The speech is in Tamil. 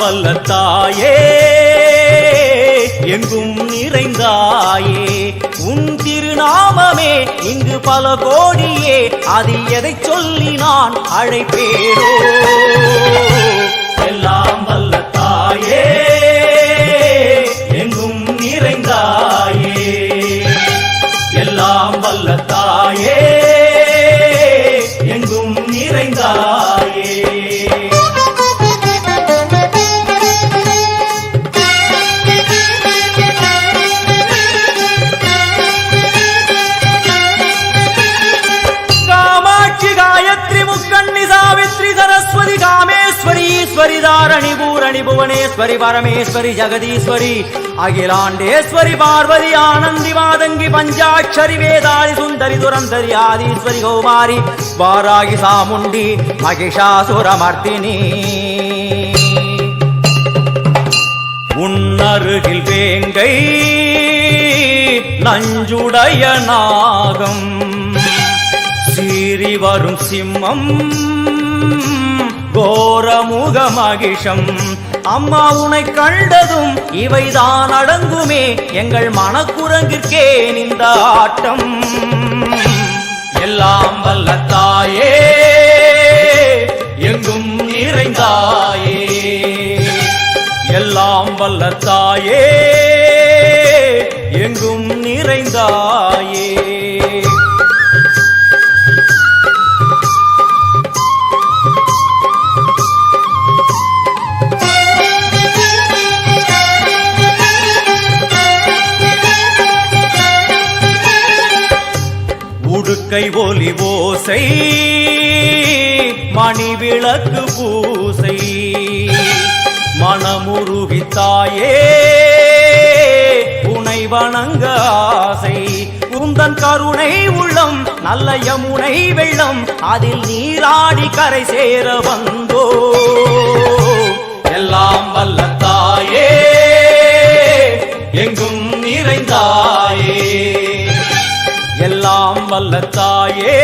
வல்ல தாயே எங்கும் நிறைந்தாயே உன் திருநாமமே இங்கு பல கோடியே அதில் எதை சொல்லி நான் அழைப்பேனோ எல்லாம் வல்ல தாயே எங்கும் நிறைந்தாயே எல்லாம் வல்ல தாயே எங்கும் நிறைந்தாயே தாரணி பூரணி புவனேஸ்வரி பரமேஸ்வரி ஜெகதீஸ்வரி அகிலாண்டேஸ்வரி பார்வதி ஆனந்தி மாதங்கி பஞ்சாட்சரி வேதாளி சுந்தரி துரந்தரி ஆதீஸ்வரி கௌமாரி வாராகி சாமுண்டி மகிஷாசுரமர்த்தினி உன்னருகில் வேங்கை நஞ்சுடைய நாகம் சீறி வரும் சிம்மம் கோரமுக மகிஷம் அம்மா உனை கண்டதும் இவைதான் அடங்குமே எங்கள் மனக்குரங்கிற்கே இந்த ஆட்டம் எல்லாம் வல்ல தாயே எங்கும் நிறைந்தாயே எல்லாம் வல்ல தாயே எங்கும் நிறைந்தாயே உடுக்கை ஒலி ஓசை மணி விளக்கு பூசை மனமுருகி தாயே உனை வணங்க ஆசை உந்தன் கருணை உள்ளம் நல்ல யமுனை வெள்ளம் அதில் நீராடி கரை சேர வந்தோ எல்லாம் வல்ல தாயே எங்கும் நிறைந்தாயே எல்லாம் வல்ல தாயே